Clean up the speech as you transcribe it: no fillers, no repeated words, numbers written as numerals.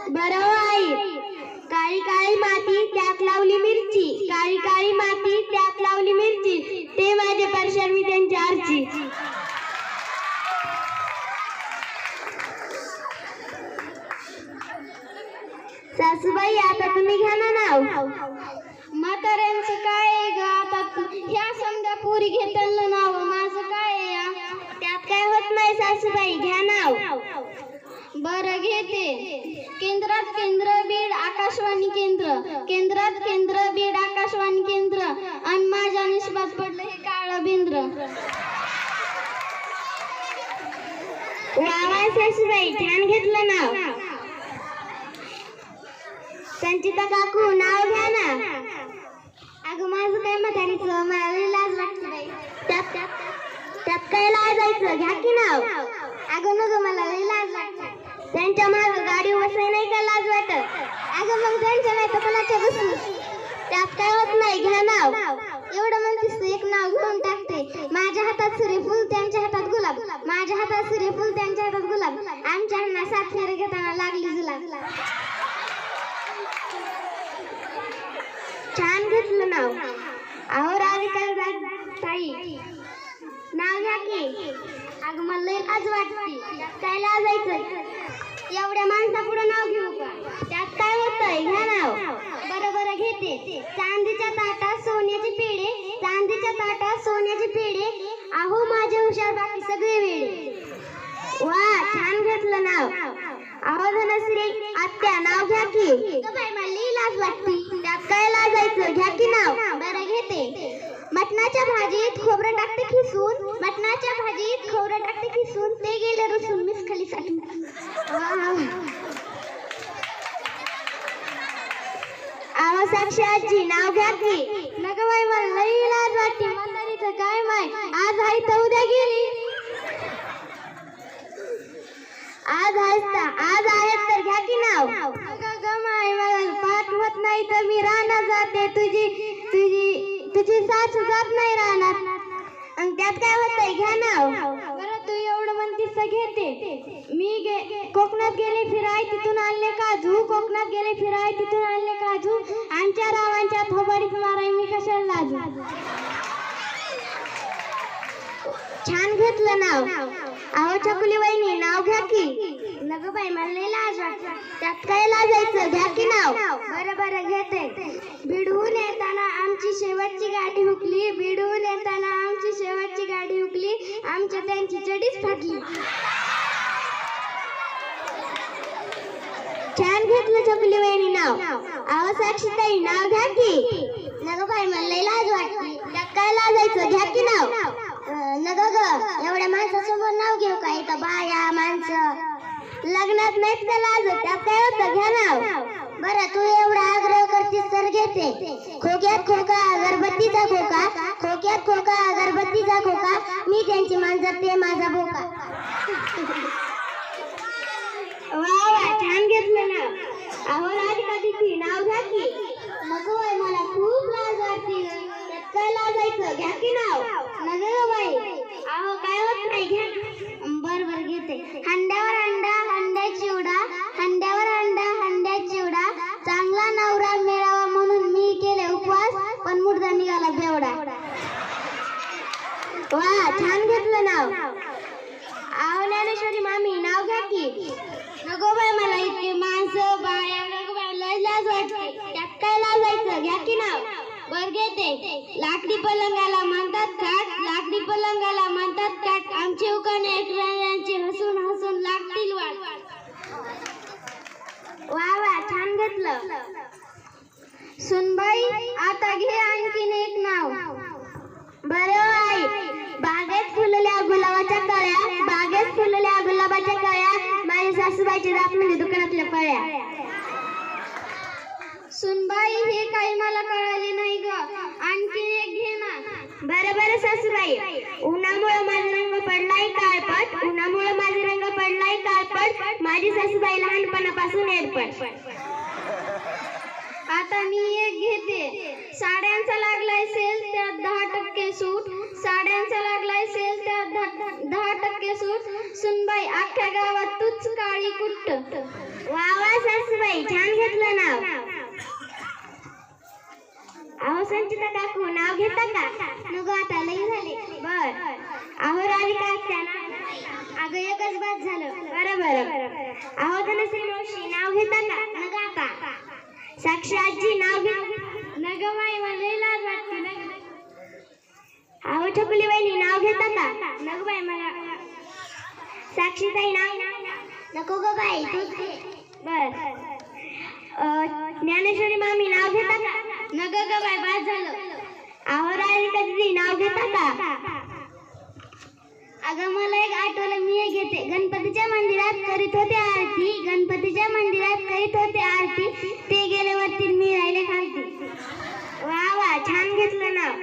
बरं हो आई. काळी काळी माती त्यात लावली मिरची, काळी काळी माती त्यात लावली मिरची, ते माझे परशर मी त्यांची आरची. सासूबाई आता तुम्ही घ्या ना नाव. म्हाताऱ्यांचं काय आहे ग आता, ह्या समजा पोरी घेतल नाव, माझं काय आहे या. त्यात काय होत नाही सासूबाई, घ्या नाव. बरं घेते. केंद्रात केंद्र बीड आकाशवाणी केंद्र, केंद्रात केंद्र बीड आकाशवाणी केंद्र, आणि माझ्या निष्पात पडलं हे काळं बिंद्र. वा वा सासूबाई, छान घेतलं नाव. संचिता काकू नाव घ्या ना. अगं माझं काय म्हातारीचं, मला लई लाज वाटते बाई. त्यात काय लाजायचं, घ्या की नाव. अगं नको, मला लई लाज वाटते. त्यांच्या माग गाडी बसाय नाही का लाज वाटत. अगं मग त्यांच्या नाही तर कोणाच्या बसू, त्यात काय होत नाही, घ्या नाव. एवढं म्हणतेस तू, एक नाव घेऊन टाकते. माझ्या हातात सूर्यफूल त्यांच्या हातात गुलाब, माझ्या हातात सूर्यफूल त्यांच्या हातात गुलाब, आमच्या अण्णा 7 फेरे घेताना लागली जुलाब. छान घेतलं नाव. अहो राधिका ताई नाव घ्या की. अगं मला लई लाज वाटते. काय लाजायचं, एवढ्या माणसापुढे नाव घेऊ का, त्यात काय होतंय, घ्या नाव. बरं बरं घेते. चांदीच्या ताटात सोन्याचे पेढे, चांदीच्या ताटात सोन्याचे पेढे, अहो माझे हुशार बाकी सगळे वेडे. वा छान घेतलं नाव. अहो धनश्री आत्या नाव घ्या की. बाई मला लई लाज वाटते. त्यात काय लाजायचं, घ्या की नाव. बरं घेते. मटणाच्या भाजीत खोबरं टाकते खिसून, मटणाच्या भाजीत खोबरं टाकते खिसून, ते गेले रुसून मिस खाली साठून. अहो साक्षी आजी नाव घ्या की. नका बाई मला लई लाज वाटते. म्हातारीचं काय माय, आज आई तर उद्या गेली. आज आहेत तर घ्या की नाव. अगं माय मला पाठवत नाही तर मी रानात जाते, तुझी सासू जात नाही रानात, आणि त्यात काय होतंय, घ्या नाव. बरं तू एवढं म्हणतीस तर घेते. मी कोकणात गेले फिराय तिथून आणले काजू, कोकणात गेले फिराय तिथून आणले काजू, आमच्या रावांच्या थोबाडीत माराय मी कशाला लाजू. छान घेतलं नाव. अहो छकुली वहिनी नाव घ्या की. नगं बाई मला लई लाज वाटते. त्यात काय लाजायचं, घ्या की नाव. बरं बरं घेते. बिडहून येताना आमची शेवटची गाडी हुकली, बिडहून येताना आमची शेवटची गाडी हुकली, आमच्या त्यांची चडीच फाटली. छान घेतलं छकुली वहिनी नाव. अहो साक्षीताई नाव घ्या की. नगं बाई मला लई लाज वाटते. त्यात काय लाजायचं, घ्या की नाव. नगं ग, एवढ्या माणसासमोर नाव घेऊ का, इथं बाया माणसं लग्नात नाहीत का लाज, त्यात काय होतं, घ्या नाव. बरं तू एवढा आग्रह करतीस तर घेते. खोक्यात खोका अगरबत्तीचा खोका, खोक्यात खोका अगरबत्तीचा खोका, मी त्यांची मांजर ते माझा बोका. वा वा छान घेतलं नाव. अहो राधिका दिदी नाव घ्या की. नको बाई मला खूप लाज वाटते. त्यात काय लाजायचं, घ्या की नाव. नगं बाई अहो काय होत नाही, घ्या. बर घेते. हंड्यावर अंडा हंड्या चिवडा, हंड्यावर अंडा हंड्या चिवडा, चांगला नवरा मिळावा म्हणून मी केले उपवास, पण मुर्दा निघाला बेवडा. वा छान घेतलं नाव. अहो ज्ञानेश्वरी मामी नाव घ्या की. नको बाई मला इतके माणसं बाया, नको बाई लय लाज वाटते. त्यात काय लाजायचं, घ्या की नाव. बर घेते. लाकडी पलंगाला म्हणतात काट, लाकडी पलंगाला म्हणतात काट, आमचे उकाने एकरांचे हसून हसून लागतील वाट. वा वा छान घेतलं. सुनबाई आता घे आणखीन एक नाव. बरं आई. बागेत फुलल्या गुलाबाच्या कळ्या, बागेत फुलल्या गुलाबाच्या कळ्या, माझ्या सासूबाईच्या दात म्हणजे दुकानातल्या फळ्या. सुनबाई हे काही मला कळाले नाही ग, आणखीन एक घे ना. बरं बरं सासूबाई. उन्हामुळे माझा रंग पडलाय काळपट, उन्हामुळे माझा रंग पडलाय काळपट, माझी सासूबाई लहानपणापासून एडपट. आता मी एक घेते. साड्यांचा लागलाय सेल त्यात 10% सूट, साड्यांचा लागलाय सेल त्यात 10% सूट, सुनबाई अख्ख्या गावात तूच काळी कुट्ट. वा वा सासूबाई घेतलं नाव? अहो संचिता काकू नाव घेता का? नको आता लई झाले. बर. अहो राधिका आत्या ना? अगं एकच बाद झालं. बरं. अहो धनश्री मावशी नाव घेता का? नको आता. साक्षी आजी नाव घे. नको बाई मला लई लाज वाटते ना. अहो छकुली वहिनी नाव घेता का? नको बाई मला. साक्षी ताई नाव नको ग बाई तूच घे. बर. ज्ञानेश्वरी मामी नाव घेता का? नको ग बाई बाद झालं. अहो राधिका दीदी नाव घेता का? अगं मला एक आठवलं मी एक घेते. गणपतीच्या मंदिरात करीत होते आरती. गणपतीच्या मंदिरात करीत होते आरती. ते गेल्यावरती मी राहिले खालती. वा वा छान घेतलं नाव.